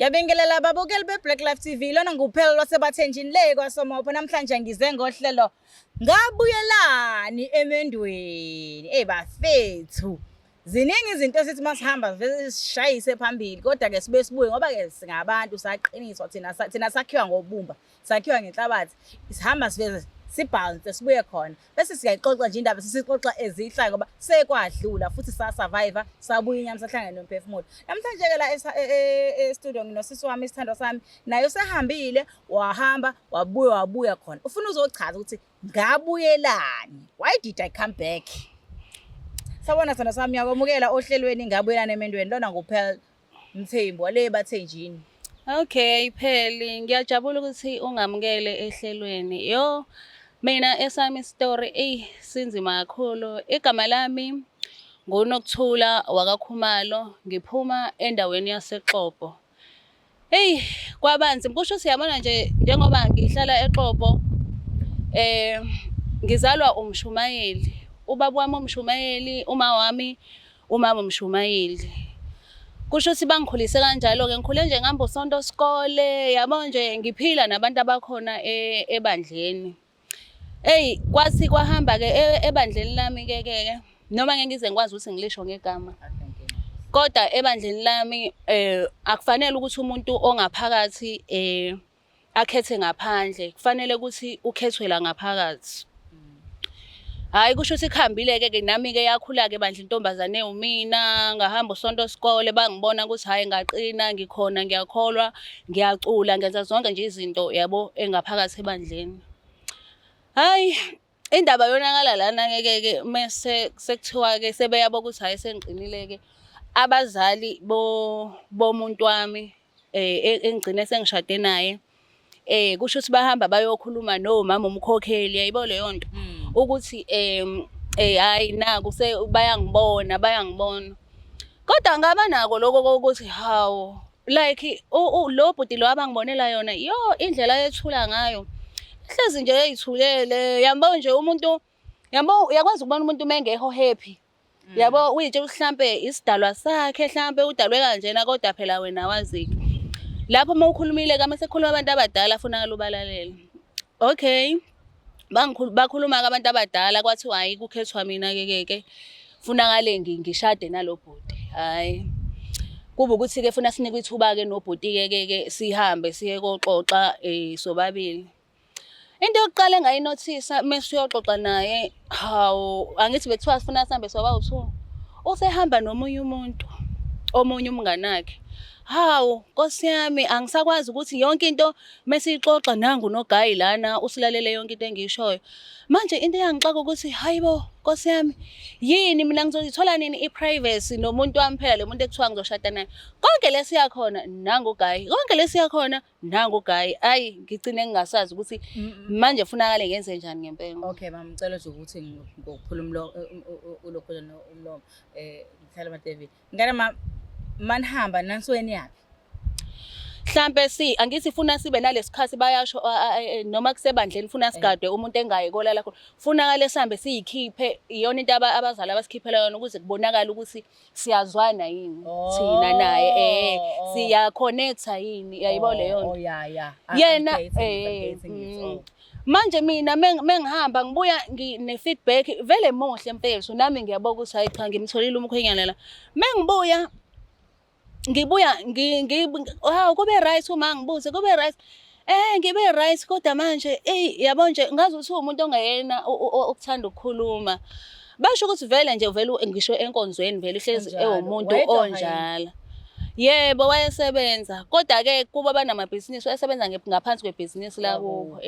Ngiyabingelela babukeli beBlack Life TV lona nguphelo lwasebathenjini le kwaSomopho namhlanje ngize ngohlelo ngabuyelani emendweni bafethu ziningi izinto esithi masihamba vele sishayise phambili kodwa ke sibe sibuye ngoba ke singabantu saqiniswa thina sakhiwa ngobumba sakhiwa ngenhlabathi sihamba siveze sibalance sibuye khona bese siyayixoxa nje indaba sisixoxa ezihlayo ngoba sekwadlula futhi sa-survivor sabuya inyama sahlangana nomphefumulo namhlanje ke la e-studio nginosisi wami isithando sami naye usehambile wahamba wabuya khona ufuna uzochaza ukuthi ngabuyelani, why did I come back? Sabona sithando sami yakwamukela ohlelweni ngabuyelana emendweni lona nguphela Mthembu wale bathenjini. Okay Pheli, ngiyajabula ukuthi ungamukele ehlelweni. Mina esami story sinzima kakhulu. Igama lami nguNokuthula wakaKhumalo, ngiphuma endaweni yaseXhopo. Kwabanzi kusho ukuthi yabona nje njengoba ngihlala eXhopo ngizalwa umshumayeli. Ubaba wami umshumayeli, umama umshumayeli. Kusho ukuthi bangikhulise kanjalo ke ngikhule nje ngihamba usonto sikole yabo nje ngiphila nabantu abakhona ebandleni. Kwathi kwahamba ke ebandleni lami ke noma ngeke ngize ngikwazi ukuthi ngilisho ngegama. Kodwa ebandleni lami akufanele ukuthi umuntu ongaphakathi akhethe ngaphandle, kufanele ukuthi ukhethwe la ngaphakathi. Hayi kusho ukuthi khambile ke nami ke yakhula ke bandla intombazane umina ngahamba usonto sikole bangibona ukuthi hayi ngaqina ngikhona ngiyakholwa ngiyacula ngenza zonke nje izinto yabo engaphakathi ebandleni. Hayi indaba yonakala lana ke mase sekuthiwa ke sebeyabo ukuthi hayi sengiqinile ke abazali bomuntu wami engigcine sengishade naye kusho ukuthi bahamba bayokhuluma nomama umkhokheli yayibo leyo nto ukuthi hayi naku bayangibona kodwa ngaba nako lokho ukuthi hawo like lo bhuti lo abangibonela yona indlela yethula ngayo hlezi nje eyithulele yabo nje umuntu yabo uyakwazi ukubona umuntu mengekho happy yabo uyithe mhlambe isidalwa sakhe mhlambe udalwe kanjena kodwa phela wena waziki lapho mawukhulumile ka mase khuluma abantu abadala afuna ubalalele. Okay bakhuluma abantu abadala kwathi hayi kukhethwa mina ke funakale ngishade nalo bhuti. Hayi kuba ukuthi ke funa sinikwe ithuba ke nobhuti ke sihambe siye koxoxa sobabili. Into yokuqala engayinothisa mase uyoxoxa naye hawo angithi bethiwa sifuna sihambe soba-2 usehamba nomunye umuntu omunye umngane wakhe. Hawu Nkosi yami angisakwazi ukuthi yonke into mesixoxa nangu noGayi lana usilalele yonke into engiyishoyo. Manje into eyangixaka ukuthi hayibo Nkosi yami yini mina ngizothola nini iprivacy nomuntu wami phela le muntu ekuthiwa ngizoshada naye. Konke lesiyakhona nangu Gayi. Konke lesiyakhona nangu Gayi. Ayi ngicine ngingasazi ukuthi manje kufunakala ngenze njani ngempela. Okay mama ngicela nje ukuthi ngokuphula ulokho nomlomo ngihlala David. Ngane manihamba nansweni yapi? Mhlambe angithi funa sibe nalesikhathi bayasho noma kusebandleni funa sigadwe umuntu engayikola la khona. Funakale sihambe siyikhiphe iyona into abazali abasikhiphela yona ukuze kubonakala ukuthi siyazwana yini thina naye siya connecta yini yayibo leyo nto. Yena manje mina mengihamba ngibuya ngine-feedback vele muhle mfethu nami ngiyabona ukuthi hayi cha ngimtholile umkhwenyana la. Mengibuya kube right uma ngibuze kube right ngibe right kodwa manje yabo nje ngazi ukuthi umuntu ongayena ukuthanda ukukhuluma basho ukuthi vele ngisho enkonzweni vele ihlezi ewumuntu onjala. Yebo wayesebenza kodwa ke kuba banamabhizinisi wayesebenza ngaphansi kwebhizinisi la kubo.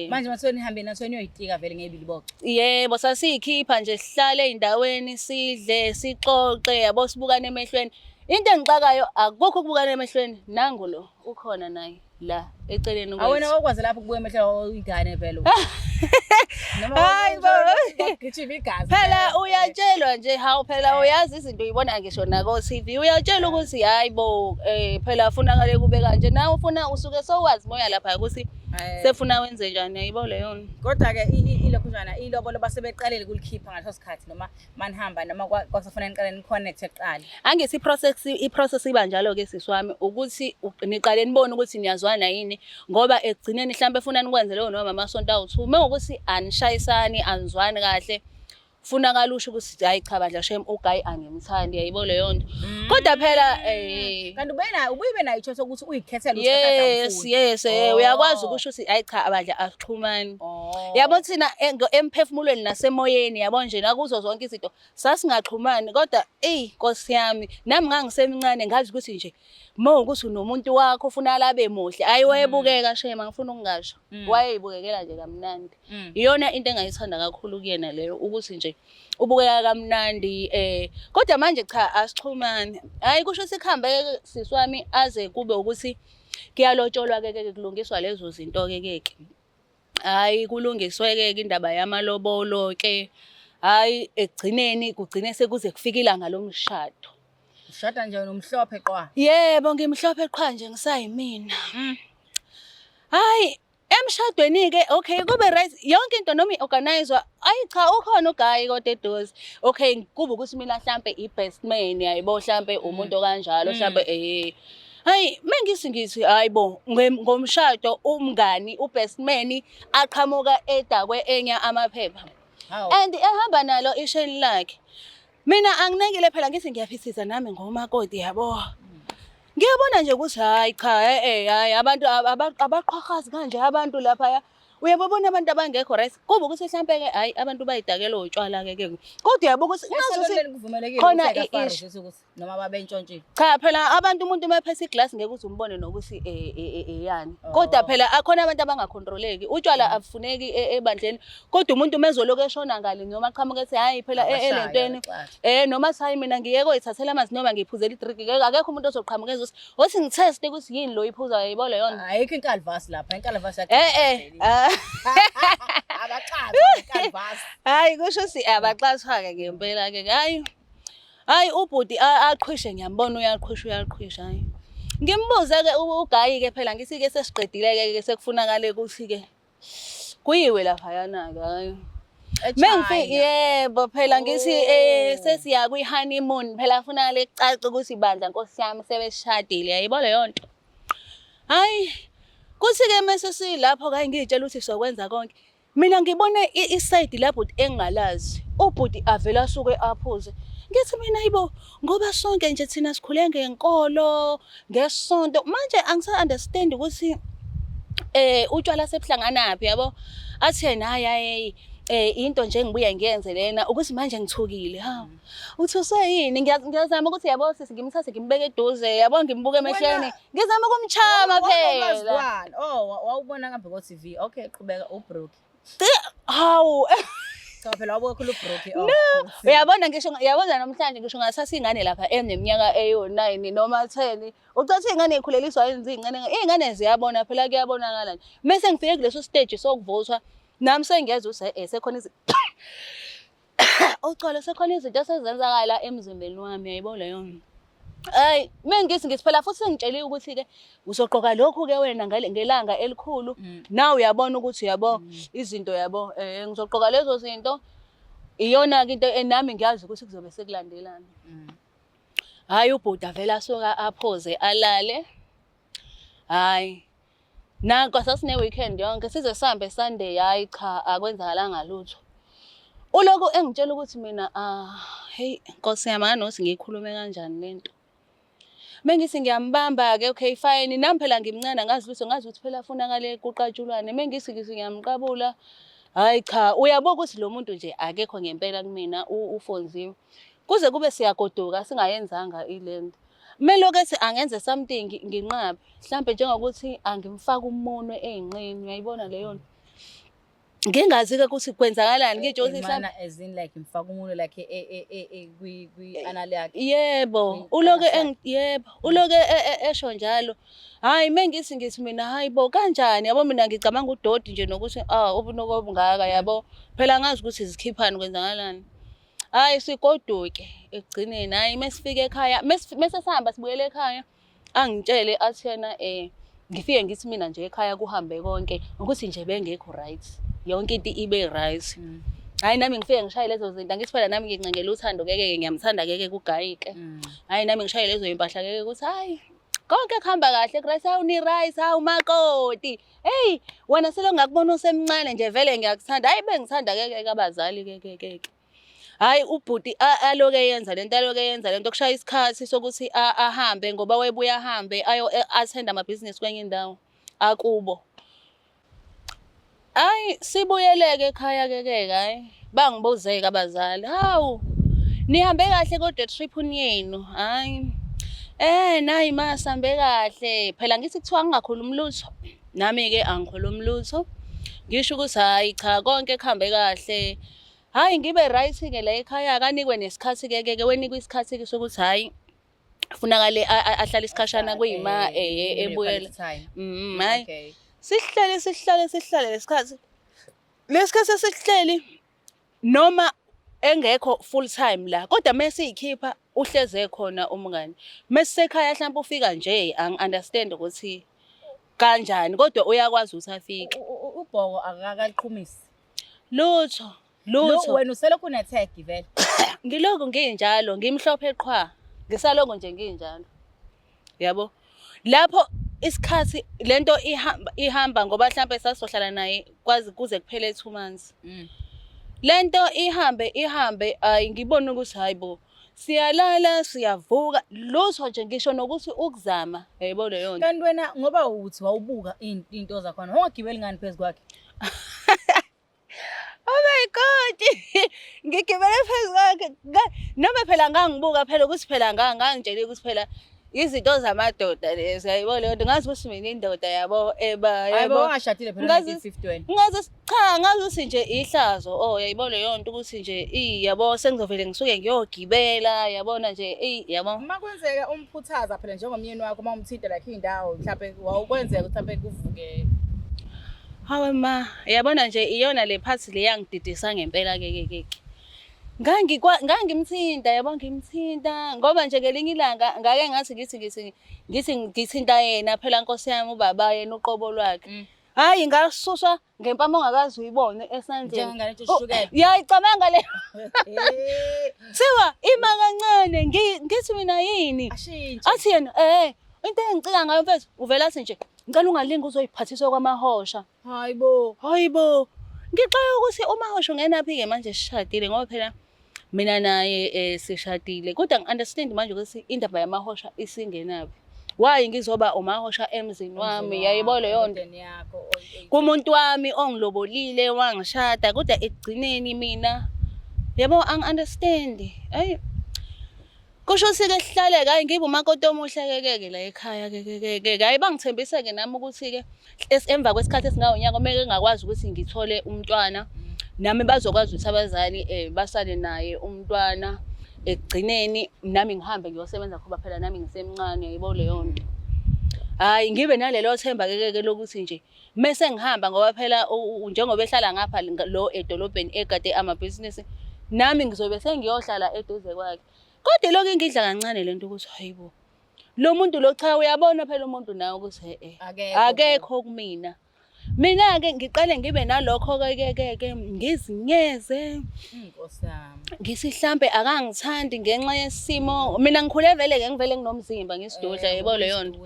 Manje mathiwa nihambe nathweni uyoyitika vele ngebili boxa. Yebo sasiyikhipha nje sihlale ey'ndaweni sidle sixoxe yabo sibukane emehlweni. Into engixakayo akukho ukubukana emehlweni nangu lo ukhona naye. la eceleni Awena kwethu. wakwazi lapho kubuye emehlelo ingane vele. Hayi Gijima igazi. phela uyatshelwa nje hawu phela uyazi izinto uyibona ngisho nako TV uyatshelwa ukuthi hayibo phela ufunakale kube kanje nawe ufuna usuke sowazi moya lapha ukuthi sefuna wenze njani ayibo leyo. Kodwa ke ilokhunjana ilobolo basebeqalele kulikhipha ngaleso sikhathi noma manihamba noma kwakufanele niqale niconnect eqala. Angithi i-process iba njalo ke siswami ukuthi niqale nibone ukuthi niyazwana yini ngoba ekugcineni mhlambe efuna nikwenze leyo noma amasonto awu2 mengokuthi anishayisani anizwani kahle funa kalusho ukuthi hayi cha bandla shem uGayi angimthandi yayibo leyo nto kodwa phela kanti ubuyibe nayo ichoice ukuthi uyikhethele ukuthi yes uyakwazi ukusho ukuthi hayi cha abandla asixhumani yabo thina emphefumulweni nasemoyeni yabo nje nakuzo zonke izinto sasingaxhumani kodwa Nkosi yami nami ngangisemncane ngazi ukuthi nje ukuthi unomuntu wakho ufuna labe muhle hayi wayebukeka shema ngifuna ukungasho wayebukekela nje kamnandi iyona into engayithanda kakhulu kuyena leyo ukuthi nje ubukeka kamnandi kodwa manje cha asixhumani hayi kusho sikhambe siswami aze kube ukuthi kuyalotsholwa ke kulungiswa lezo zinto ke hayi kulungiswe ke indaba yamalobolo ke hayi ekugcineni kugcine sekuze kufikila ngalomshado. Ushada nje nomhlophe qwa. Yebo ngimhlophe qha nje ngisayimina. Hayi emshadweni ke okay kube right yonke into noma iorganizewa ayi cha ukhona uGayi kodwa eduze okay kube ukuthi mina mhlambe ibest man yayibo mhlambe umuntu kanjalo mhlambe hayi mengithi hayibo ngomshado umngani ubest man aqhamuka edakwe enya amaphepha and ehamba nalo isheni lakhe. Mina anginekile phela ngithi ngiyaphithisa nami ngomakoti yabo. Ngiyabona nje ukuthi hayi cha hayi abantu abaqhaqhazi kanje abantu lapha uyabona abantu abangekho right kuba ukuthi mhlambe ke hayi abantu bayidakela utshwala ke kodwa uyabona ukuthi ngazuthi kuvumelekile ukuthi ukuthi noma babentshontshile cha phela abantu umuntu mephethe iglass ngeke uthi umbone nokuthi yani kodwa phela akhona abantu abangacontroleki utshwala abufuneki ebandleni kodwa umuntu mezoloku eshona ngale noma aqhamuke ethi hayi phela elentweni noma sayi mina ngiyeke oyithathela amanzi noma ngiphuzela idrink akekho umuntu ozoqhamuka ezothi othi ngiteste ukuthi yini lo iphuza yayibo leyo ayikho inkalvasi lapha inkalvasi yakhe abaxaza hayi kusho si abaxathwa ke ngempela ke hayi ubhuti aqhwishe ngiyambona uyaqhwisha hayi ngimbuze ke uGayi ke phela ngithi ke sesiqedile ke sekufunakala ukuthi ke kuyiwe lapha yana ke hayi mengifike yebo phela ngithi sesiya kwi honeymoon phela kufunakala ecace ukuthi bandla Nkosi yami sebeshadile yayibo leyo nto hayi kuthi-ke mase silapho kanye ngiyitshela ukuthi sizokwenza konke mina ngibone iside labhuti engingalazi ubhuti avela asuke aphuze ngithi mina yibo ngoba sonke nje thina sikhule ngenkolo ngesonto manje angisa-understand ukuthi utshwala sebuhlanganaphi yabo athi yena hayi into nje engibuya ngiyenze lena ukuthi manje ngithukile uthi useyini ngiyazama ukuthi yabo sisi ngimthathe ngimbeke eduze yabo ngimbuke emehlweni ngizama ukumchama phela wawubona ngambe ko TV okay qhubeka uBrookie hawu cha phela wabuka khulu uBrookie uyabona ngisho yabona namhlanje ngisho ngasasi ingane lapha eneminyaka eyo9 noma 10 ucathi ingane ekhuleliswa yenza ingane ziyabona phela kuyabonakala nje mase ngifike kuleso stage sokuvuthwa nami sengiyeza ukuthi sekhona izinto ucolo sekhona izinto esezenzakala emzimbeni wami yayibo leyo hayi mengithi phela futhi sengitshela ukuthi ke uzoqoka lokhu ke wena ngelanga elikhulu nawe uyabona ukuthi yabo izinto yabo ngizoqoka lezo zinto iyona ke into enami ngiyazi ukuthi kuzobe sekulandelana hayi ubhuti avela asuka aphoze alale hayi nanko sasine weekend yonke size sihambe Sunday hayi cha akwenzakalanga lutho uloko engitshela ukuthi mina hey Nkosi yami anothi ngikhulume kanjani lento mengithi ngiyambamba ke okay fine nami phela ngimncane ngazi ukuthi phela afunakale kuqatshulwane mengithi ngiyamqabula hayi cha uyabuka ukuthi lo muntu nje akekho ngempela kumina ufonziwe kuze kube siyagoduka singayenzanga ilento Meloku ethi angenze something nginqabe mhlambe njengokuthi angimfaka umunwe einqeni uyayibona leyo nto ngingazi-ke ukuthi kwenzakalani ngisho ukuthi Mana as in like mfaka umuntu like kwi-anal yakhe. Yebo, uloke esho njalo. Hayi mengithi mina hayi bo kanjani yabo mina ngicabanga udodi nje nokuthi ubunuku obungaka yabo. Phela ngazi ukuthi zikhiphani kwenzakalani. Hayi sigoduke ekugcineni hayi mesifike ekhaya mese sihamba sibuyele ekhaya angitshele athi yena ngifike ngithi mina nje ekhaya kuhambe konke ukuthi nje bengekho right. Yonke into ibe right. Hayi nami ngifike ngishaye lezo zinto angithi phela nami nginqengela uthando keke ngiyamthanda keke kugayike. Hayi nami ngishaye lezo impahla keke ukuthi hayi konke kuhamba kahle kurice awuni rice makoti. Hey wena selo ngakubona usemncane nje vele ngiyakuthanda. Hayi bengithanda keke abazali keke. Hayi ubhuti aloke yenza lento aloke yenza lento kushaya isikhathi sokuthi ahambe ngoba webuya ahambe ayo attend amabhizinisi kwenye indawo akubo. Hayi sibuyeleke ekhaya keke hayi bangibuzeke abazali. Hawu nihambe kahle kodwa trip yenu. Hayi nayi masambe kahle phela ngithi kuthiwa ngingakhuluma lutho nami ke angikhuluma lutho ngisho ukuthi hayi cha konke kuhambe kahle. Hayi ngibe right ke la ekhaya kanikwe nesikhathi keke wenikwe isikhathi sokuthi hayi kufunakale ahlala isikhashana kuyima ebuyela. Hayi sihlale lesikhathi esihleli noma engekho full time la kodwa mase ikhipha uhleze khona umngani mesekhaya mhlawumbe ufika nje angi-understand ukuthi kanjani kodwa uyakwazi ukuthi afike. Ubhoko akakaliqhumisi lutho wena uselokhu une-tag vele. Ngiloko nginjalo ngimhlophe qhwa ngisaloko nje nginjalo yabo lapho isikhathi lento ihamba ngoba mhlawumbe sasizohlala naye kwazi kuze kuphele 2 months. Lento ihambe ngibona ukuthi hayibo siyalala siyavuka lutho nje ngisho nokuthi ukuzama yayibona leyo nto. Kanti wena ngoba uthi wawubuka into zakhona ungagibeli ngani phezu kwakhe? Oh my God ngigibele phezu kwakhe noma phela ngangibuka phela ukuthi phela ngangitshela ukuthi phela izinto zamadoda lezo yayibona leyo nto ngazi ukuthi mina indoda yabo yabo ungashadile phela ngo-50 wena. Ngazi cha ngazi ukuthi nje ihlazo yayibona leyo nto ukuthi nje yabo sengizovele ngisuke ngiyogibela yabona nje yabo. Uma kwenzeka umphuthaza phela njengomyeni wakho uma umthinta like indawo mhlawumbe wawukwenzeka ukuthi mhlawumbe kuvuke. Hawe ma yabona nje iyona le phathi le yangididisa ngempela keke. Ngangimthinta yabo ngimthinta ngoba nje ngelinye ilanga ngake ngathi ngithi ngithinta yena phela Nkosi yami ubaba yena uqobo lwakhe. Hayi ngasuswa ngempama ongakazi uyibone esandleni. Njengangane nje ushukela. Yayicabanga le. Siwa ima kancane ngithi mina yini? Athi yena into engicika ngayo mfethu uvela athi nje ngicela ungalingi uzoyiphathiswa kwamahosha. Hayibo. Ngixoxa ukuthi umahosha ungenaphi ke manje sishadile ngoba phela mina naye sishadile kodwa ngi-understand manje ukuthi indaba yamahosha isingenaphi. Why ngizoba umahosha emzini wami yayibona leyo nto kumuntu wami ongilobolile wangishada kodwa ekugcineni mina yabo angi-understand. Hayi kusho ukuthi ke sihlaleke hayi ngibe umakoti omuhle keke la ekhaya keke hayi bangithembise ke nami ukuthi ke emva kwesikhathi esingawunyaka omeke ngakwazi ukuthi ngithole umntwana nami bazokwazi ukuthi abazali basale naye umntwana ekugcineni nami ngihambe ngiyosebenza ngoba phela nami ngisemncane yayibona leyo nto. Hayi ngibe nalelo themba keke lokuthi nje mase ngihamba ngoba phela njengoba ehlala ngapha lo edolobheni egade amabhizinisi nami ngizobe sengiyohlala eduze kwakhe. Kodwa lokho ngidla kancane lento ukuthi hayibo lo muntu lo cha uyabona phela umuntu nawe ukuthi akekho kumina. Mina ke ngiqale ngibe nalokho keke ngizinyeze Nkosi yami. Ngisihlambe akangithandi ngenxa yesimo mina ngikhule vele ke ngivele nginomzimba ngisidudla yebo leyo nto.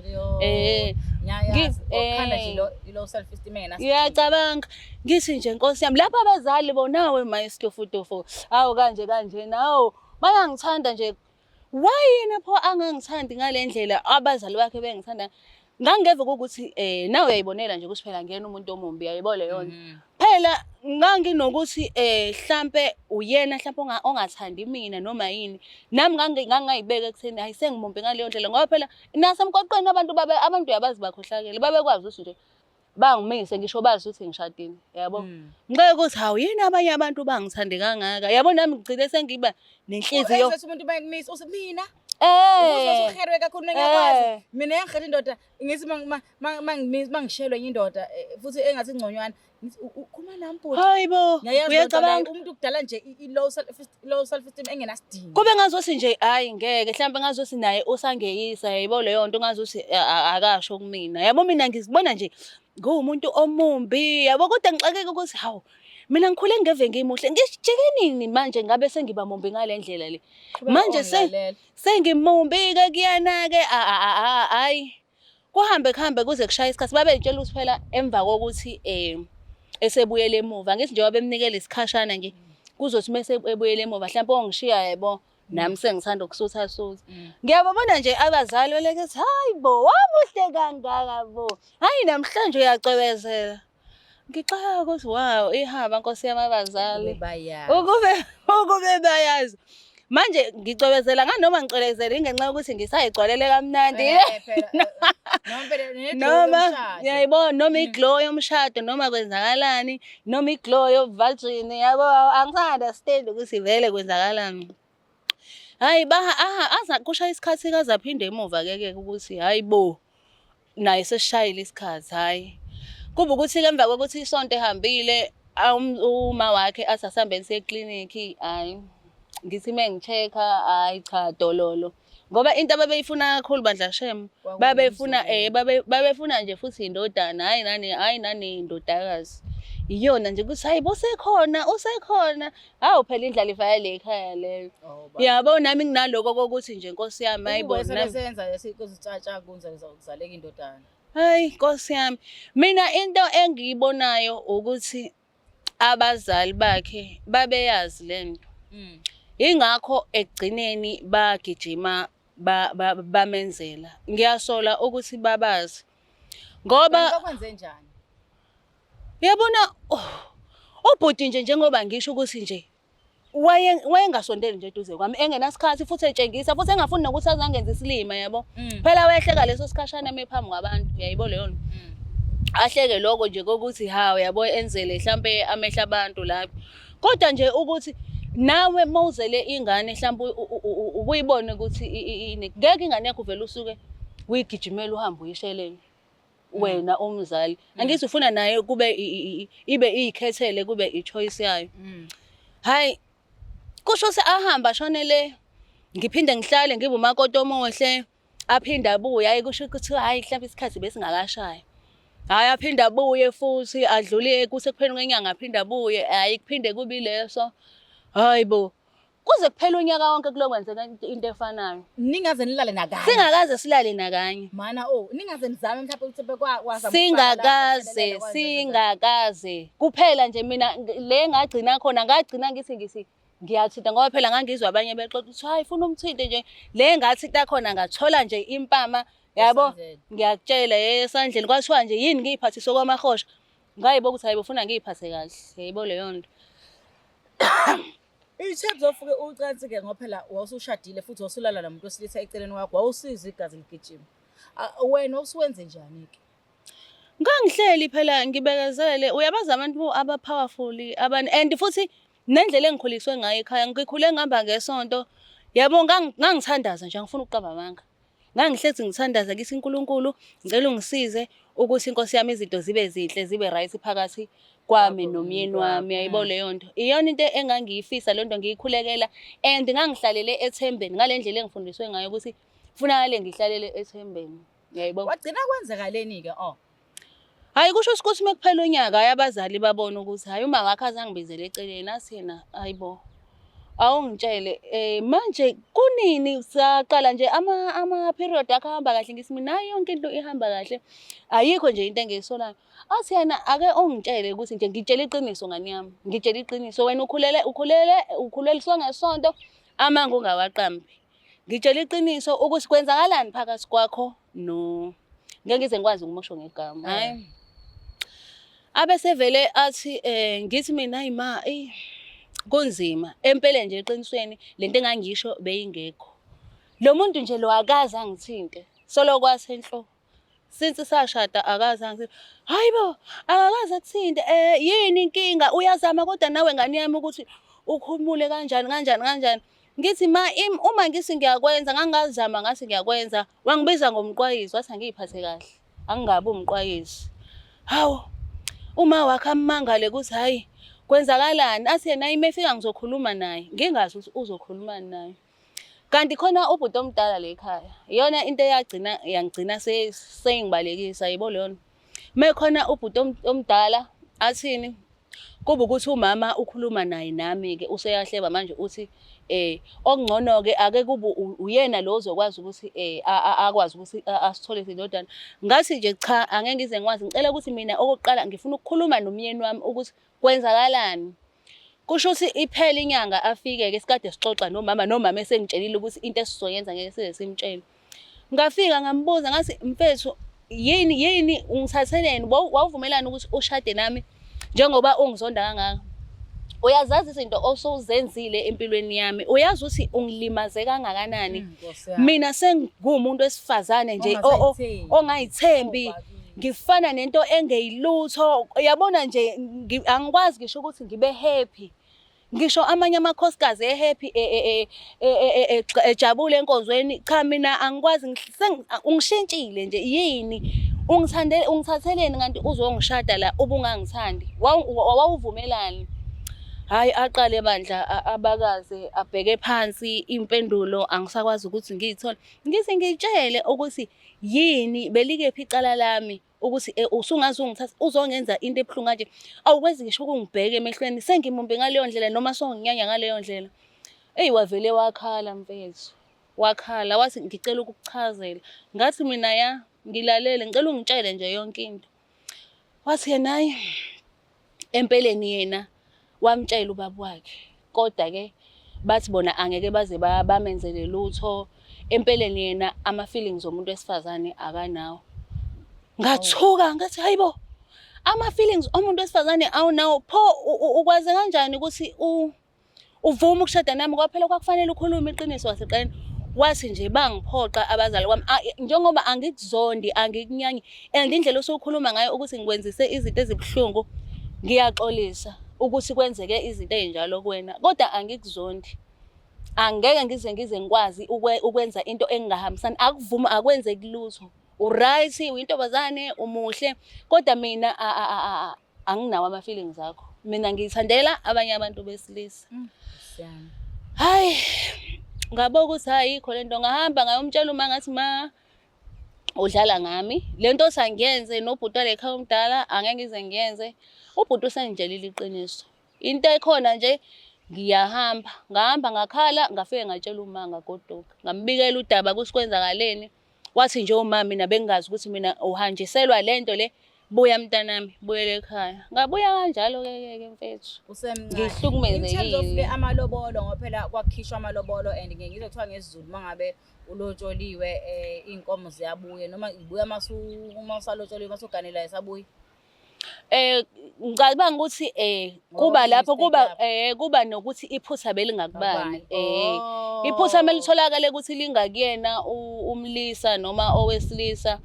Ngikhanda nje lo self esteem engena. Ngiyacabanga ngithi nje Nkosi yami lapha abazali bonawe mayisitofutofo awu kanje nawo bayangithanda nje. Why yena pho angangithandi ngalendlela abazali bakhe bengithanda? Ngangeve ukuthi nawe uyayibonela nje ukuthi phela ngiyena umuntu omumbi yayibona leyo nto. Phela nganginokuthi mhlambe uyena mhlambe ongathandi mina noma yini. Nami ngangayibeka ekutheni hayi sengimumbi ngaleyo ndlela ngoba phela nasemqoqweni abantu yabazi bakhohlakele babekwazi ukuthi nje bangimise ngisho bazi ukuthi ngishadile yabo. Ngicela ukuthi hawu yini abanye abantu bangithande kangaka yabo, nami ngigcine sengiba nenhliziyo. Usethi umuntu bayimisa uthi mina usuherwe kakhulu ngiyakwazi mina engikhetha indoda ngithi mangishelwe indoda futhi engathi ngconywana ukhuluma nami futhi. Hayibo uyacabanga umuntu kudala nje low self esteem engenasidingo. Kube ngazothi nje hayi ngeke mhlawumbe ngazothi naye usangeyisa yayibo leyo nto ngazothi akasho kumina yabo. Mina ngizibona nje ngumuntu omumbi yabo, kodwa ngixakeka ukuthi hawu mina ngikhule ngeve ngimuhle ngijike nini manje ngabe sengiba mumbi ngale ndlela le. Manje sengimumbi ke kuyana ke hayi kuhambe kuze kushaya isikhathi. Babetshela ukuthi phela emva kokuthi esebuyele emuva ngithi njengoba bemnikela isikhashana nje kuzothi mase ebuyele emuva mhlawumbe ongishiya yebo nami sengithanda ukusutha. Ngiyababona nje abazali belekethi hayibo wamuhle kangaka bo, hayi namhlanje uyacwebezela. Ngixaka ukuthi wow ihaba Nkosi yami abazali ukube bayazi. Manje ngicwebezela nganoma ngicwelezela ingenxa yokuthi ngisayigcwalele kamnandi noma yayibona noma iglow yomshado noma kwenzakalani noma iglow yovirgin yabo angisaunderstand ukuthi vele kwenzakalani. Hayi aza kushaya isikhathi kazaphinde emuva ke ukuthi hayibo naye sesishayile isikhathi. Hayi kuba ukuthi ke emva kokuthi isonto ehambile uma wakhe asasambeni seklinikhi hayi ngithi mengichecka hayi cha dololo, ngoba into ababeyifuna kakhulu bandla shem babefuna nje futhi indodana hayi nani indodakazi iyona nje ukuthi hayi usekhona hawu phela indlalifa yale ekhaya leyo. Yabo nami nginaloko kokuthi nje Nkosi yami hayibo nami senza lesikuzatsha kunza ngizokuzaleka indodana. Hayi Nkosi yami mina into engiyibonayo ukuthi abazali bakhe babeyazi lento. Ingakho ekugcineni bagijima bamenzela. Ngiyasola ukuthi babazi ngoba bakwenze njani. Yabona ubhuti nje njengoba ngisho ukuthi nje wayengasondeli nje eduze kwami engenasikhathi futhi etshengisa futhi engafuni nokuthi azangenza isilima yabo. Phela wayehleka leso sikhashana mephambi kwabantu yayibo leyo nto. Ahleke lokho nje kokuthi hawo yabo enzele mhlambe amehla abantu lapho, kodwa nje ukuthi nawe mawuzele ingane mhlawumbe uyibone ukuthi ngeke ingane yakho vele usuke uyigijimela uhambe uyishelele wena umzali. Angithi ufuna naye kube ibe iyikhethele kube ichoice yayo. Hayi kusho ukuthi ahamba shonele ngiphinde ngihlale ngibe umakoti omuhle aphinda abuye. Hayi kusho ukuthi hayi mhlawumbe isikhathi besingakashaya. Hayi aphinda abuye futhi adlule kusekupheleni kwenyanga aphinda abuye. Hayi kuphinde kube leso. Hayibo kuze kuphela unyaka wonke kulokwenzeka into efanayo. Ningaze nilale nakanye. Singakaze silale nakanye. Mana ningaze nizame mhlawumbe ukuthi bekwazi. Singakaze kuphela nje mina le ngagcina khona ngagcina ngithi ngiyathinta ngoba phela ngangizwa abanye bexoxa ukuthi hayi funa umthinte nje le ngathinta khona ngathola nje impama yabo. Ngiyakutshela esandleni kwathiwa nje yini ngiyiphathise kwamahosha ngayibo ukuthi hayibo ufuna ngiyiphathe kahle yayibo leyo nto. Ithemba zofuke ucansi ke ngoba phela wawusushadile futhi wasulala nomuntu osilisa eceleni wakho wawusiza igazi ligijima. Wena usuwenze njani ke? Ngangihleli phela ngibekezele. Uyabaza abantu aba-powerful and futhi nendlela engikhuliswe ngayo ekhaya ngikhule ngihamba ngesonto yabo. Ngangithandaza nje angifuna ukuqamba amanga. Ngangihlezi ngithandaza kithi uNkulunkulu ngicela ungisize ukuthi Nkosi yami izinto zibe zinhle zibe right phakathi kwami nomyeni wami yayibo leyo nto. Iyona into engangiyifisa lento ngiyikhulekela and ngangihlalele ethembeni ngale ndlela engifundiswe ngayo ukuthi kufanele ngihlalele ethembeni yayibo. Wagcina kwenzakaleni ke Hayi kusho ukuthi mekuphela unyaka hayi abazali babona ukuthi hayi uma wakhe azangibizele eceleni athina hayibo awungitshele manje kunini saqala nje ama period akhe ahamba kahle ngithi mina hayi yonke into ihamba kahle ayikho nje into engiyisolayo. Athi yena ake ungitshele ukuthi nje ngitshela iqiniso ngani yami ngitshela iqiniso wena ukhuleliswa ngesonto amanga ungawaqambi. Ngitshela iqiniso ukuthi kwenzakalani phakathi kwakho no ngeke ngize ngikwazi ukumusho ngegama. Hayi abese vele athi ngithi mina hayi ma kunzima empela nje eqinisweni lento engangisho beyingekho. Lo muntu nje lo akazi angithinte solo kwasenhlo since sashada akazange hayibo akakaze akuthinte yini inkinga uyazama kodwa nawe ngane yami ukuthi ukhumule kanjani. Ngithi uma ngithi ngiyakwenza ngangazama ngathi ngiyakwenza wangibiza ngomqwayizi wathi angiyiphathe kahle angingabi umqwayizi. Hawu uma wakhe amangale ukuthi hayi kwenzakalani athi yena imefika ngizokhuluma naye ngingazi ukuthi uzokhuluma naye. Kanti khona ubhuti omdala le ekhaya iyona into yangigcina seyingibalekisa yibo leyo. Mekhona ubhuti omdala athini kuba ukuthi umama ukhuluma naye nami-ke useyahleba manje uthi okungcono-ke ake kube uyena lo ozokwazi ukuthi akwazi ukuthi asithole indodana. Ngathi nje cha angeke ngize ngikwazi ngicela ukuthi mina okokuqala ngifuna ukukhuluma nomyeni wami ukuthi kwenzakalani. Kusho ukuthi iphela inyanga afike-ke isikade sixoxa nomama esengitshelile ukuthi into esizoyenza ngeke size simtshele. Ngafika ngambuza ngathi mfethu yini ungithatheleni wawuvumelani ukuthi ushade nami njengoba ungizonda kangaka. Uyazazi izinto osuzenzile empilweni yami uyazi ukuthi ungilimaze kangakanani. Mina sengumuntu wesifazane nje ongayithembi ngifana nento engeyilutho yabona nje angikwazi ngisho ukuthi ngibe happy. Ngisho amanye amakhosikazi happy ejabule enkonzweni cha mina angikwazi ungishintshile nje yini ungithatheleni kanti uzongishada la ubungangithandi wawuvumelani. Hayi aqale bandla abakaze abheke phansi impendulo angisakwazi ukuthi ngiyithole ngithi ngitshele ukuthi yini belikephi icala lami ukuthi usungaze ungithatha uzongenza into ebuhlungu kanje awukwazi ngisho ukungibheka emehlweni sengimumbe ngaleyo ndlela noma songinyanya ngaleyo ndlela. Wavele wakhala mfethu wakhala wathi ngicela ukukuchazela ngathi mina ngilalele ngicela ungitshele nje yonke into. Wathi yena hayi empeleni yena wamtshela ubaba wakhe kodwa-ke bathi bona angeke baze bamenzele lutho. Empeleni yena ama-feelings omuntu wesifazane akanawo. Ngathuka ngathi hayibo ama-feelings omuntu wesifazane awunawo pho ukwaze kanjani ukuthi uvume ukushada nami kwaphela kwakufanele ukhulume iqiniso waseqaleni. Wathi nje bangiphoqa abazali kwami njengoba angikuzondi angikunyanyi and indlela osukhuluma ngayo ukuthi ngikwenzise izinto ezibuhlungu ngiyaxolisa ukuthi kwenzeke izinto ezinjalo kuwena kodwa angikuzondi. Angeke ngize ngikwazi ukwenza into engahambisani akuvuma akwenzeki lutho. Uright uyintombazane umuhle kodwa mina anginawo ama-feelings akho. Mina ngiyithandela abanye abantu besilisa. Hayi ngabo ukuthi ayikho lento ngahamba ngayomtshela uma ngathi udlala ngami lento sangiyenze nobhuti wale ekhaya omdala angeke ngize ngiyenze. Ubhuti usengitshelile iqiniso into ekhona nje ngahamba ngakhala ngafike ngatshela uma ngagoduka ngambikela udaba ukuthi kwenzakaleni. Wathi nje uma mina bengazi ukuthi mina uhanjiselwa lento le buya mntanami buyele ekhaya. Ngabuya kanjalo-ke mfethu ngihlukumezekile. In terms of amalobolo ngoba phela kwakhishwa amalobolo and ngeke ngizothiwa ngesiZulu mangabe ulotsholiwe inkomo ziyabuya noma ibuya uma usalotsholiwe masuganelayo sabuya. Ngicabanga ukuthi kuba lapho kuba nokuthi iphutha belingakubani. Iphutha melitholakala ukuthi lingakuyena umlisa noma owesilisa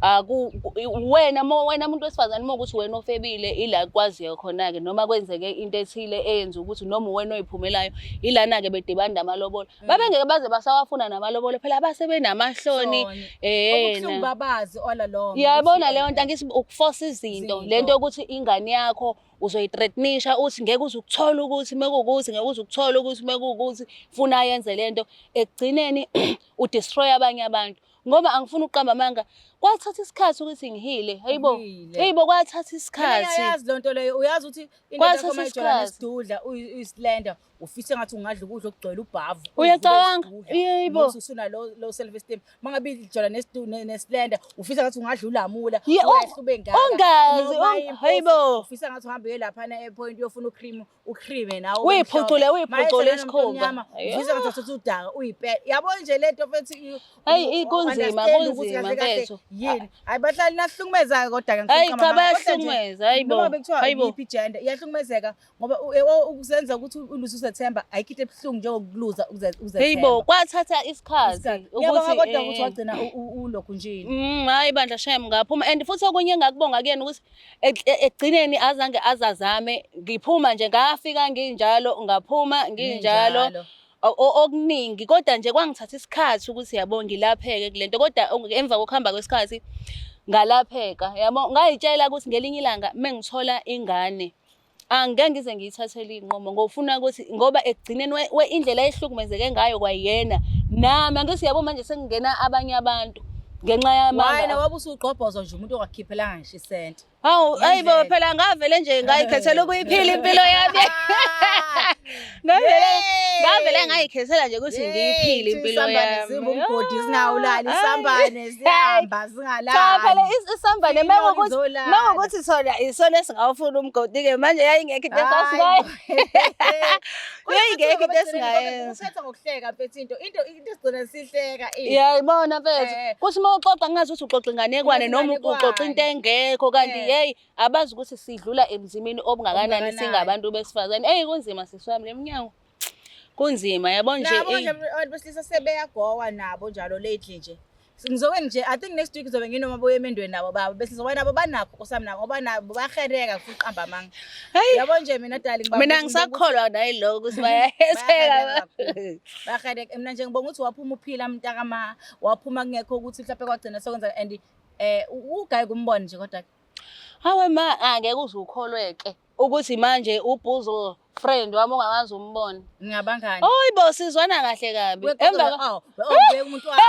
wena muntu wesifazane ukuthi wena ofebile ila kwaziyo khona-ke noma kwenzeke into ethile eyenza ukuthi noma wena oyiphumelayo ilana-ke bedibanda amalobolo. Babengeke baze basawafuna namalobolo phela basebenamahloni. Okubuhlungu babazi all along. Yabona leyo nto angithi ukuforce izinto lento yokuthi ingane yakho uzoyithreatenisha uthi ngeke uze ukuthola ukuthi mekuwukuthi ngeke uze ukuthola ukuthi mekuwukuthi funa yenze lento ekugcineni udestroy abanye abantu. Ngoba angifuni ukuqamba amanga kwathatha isikhathi ukuthi ngihile hayibo kwathatha isikhathi. Uyazi lonto leyo uyazi ukuthi into yakho mayijola nesidudla uyislender ufise ngathi ungadla ukudla okugcwele ubhavu. Uyacabanga yebo usuna low self esteem mangabe ijola neslender ufise ngathi ungadla ulamula uyahlube ngaka ongazi hayibo ufise ngathi uhambe lapha epoint uyofuna ucream nawo uyiphucule isikhumba ufise ngathi udaka uyipela yabo nje lento mfethu hayi kunzima mfethu yini hayi bahlali nahlukumeza kodwa ke Hayi cha bayahlukumeza hayibo. noma bekuthiwa Hayibo. yiphi gender iyahlukumezeka ngoba ukuzenza ukuthi uluze usethemba ayikho ebuhlungu njengokuluza uzethemba. Hayibo kwathatha isikhathi Ngiyabonga kodwa ukuthi ukuthi wagcina ulokhu njini. hayi bandla shem ngaphuma and futhi okunye engakubonga kuyena ukuthi ekugcineni azange azazame ngiphuma nje ngafika nginjalo ngaphuma nginjalo okuningi kodwa nje kwangithatha isikhathi ukuthi yabo ngilapheke kulento kodwa emva kokuhamba kwesikhathi ngalapheka yabo ngayitshela ukuthi ngelinye ilanga mengithola ingane angeke ngize ngiyithathele inqomo ngofuna ukuthi ngoba ekugcineni indlela ehlukumezeke ngayo kwayena nami angithi yabo manje sengingena abanye abantu ngenxa yamanga wena wabe usugqobhoza nje umuntu ongakhiphelanga ngisho isenti. Hawu hayibo phela ngavele nje ngayikhethela ukuyiphila impilo yami ngavele ngayikhethela nje ukuthi ngiyiphile impilo yami umgodi singawulali isambane sihamba singalali cha phela isambane mengokuthi sona isona singawufuna umgodi ke manje yayingekho into esasigayo yayingekho into esingayenza usetha ngokuhleka mfethu into esigcina sihleka yayibona mfethu kuthi mawuxoxa ngazi ukuthi uxoxa inganekwane noma uxoxa into engekho kanti hey abazi ukuthi sidlula emzimini obungakanani singabantu besifazane kunzima siswami leminyango kunzima yabo nje besilisa sebeyagowa nabo njalo lately nje ngizobe nje I think next week ngizobe nginomabo emendweni nabo baba besilisa nabo banakho osami nabo ngoba nabo bayahereka futhi qamba manga yabo nje mina darling mina ngisakholwa nayi lokho ukuthi bayaheseka bayahereka mina nje ngibonga ukuthi waphuma uphila mntakama waphuma kungekho ukuthi mhlawumbe kwagcina sokwenza and ugayi kumbona nje kodwa hawe ma angeke uzukholweke ukuthi manje ubhuzo friend wami ongakazi umbone ngiyabangani oyibo sizwana kahle kabi emva ubeke umuntu wami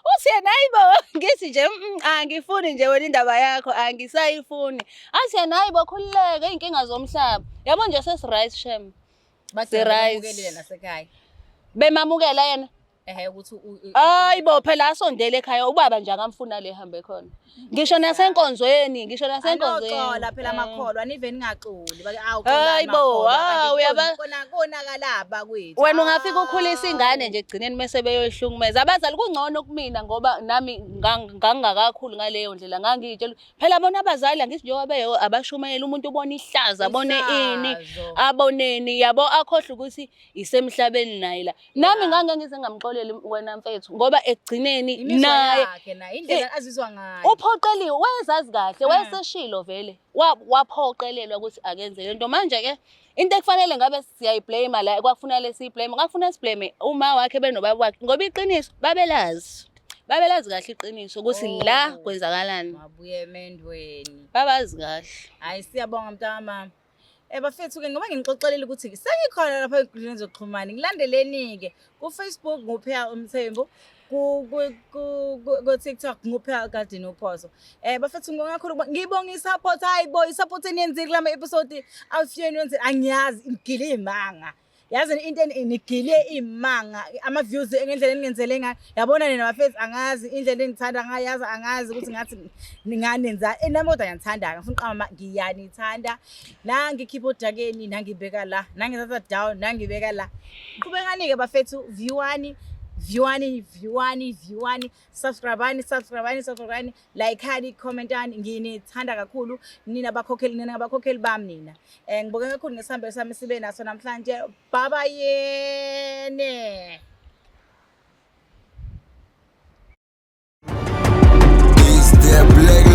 uthi yena hayibo ngithi nje angifuni nje wena indaba yakho angisayifuni athi yena hayibo khulileke inkinga zomhlaba yabo nje sesiright shem bathi nasekhaya bemamukela yena ukuthi hayibo phela asondele ekhaya ubaba nje akamfuna le hambe khona ngisho nasenkonzweni xola phela amakholwa nive ningaxoli hayibo uyaba konakala bakwethu wena ungafika ukhulisa ingane nje egcineni mase beyohlungumeza abazali kungcono kumina ngoba nami ngangakakhulu ngaleyo ndlela ngangitshela phela bona abazali angithi njengoba beyo abashumayela umuntu ubona ihlaza abone ini aboneni yabo akhohle ukuthi isemhlabeni naye la nami ngangengize ngamxoleli wena mfethu ngoba egcineni naye indlela azizwa ngayo uphoqeliwe wezazi kahle wayeseshilo vele waphoqelelwa ukuthi akenze lento manje ke into ekufanele ngabe siyayiblame la kwakufanele siyiblame akufuna siblame uma wakhe benobaba wakhe ngoba iqiniso babelazi kahle iqiniso ukuthi la kwenzakalani mabuye emendweni babazi kahle hayi siyabonga mntama bafethu ke ngoba ngixoxelele ukuthi sengikhona lapha enkundleni zokuxhumana ngilandeleni ke ku Facebook nguphela umthembu ku TikTok nguphela kade nophoso bafethu ngokakhulu ngibonga isupport hayibo isupport eniyenzile kulama episode awufiyeni wenze angiyazi ngigile imanga yazi into enigile imanga ama views ngendlela engenzele ngayo yabona nina bafethu angazi indlela engithanda ngayazi angazi ukuthi ngathi ninganenza enamoda ngiyithanda ngifuna uqama ngiyanithanda nangi keep odakeni nangibeka la nangithatha down nangibeka la qhubekani ke bafethu viewani subscribe like hadi commentani nginithanda kakhulu nina abakhokheli bami nina ngibonge kakhulu ngesihambelo sami sibe naso namhlanje baba yene Is there black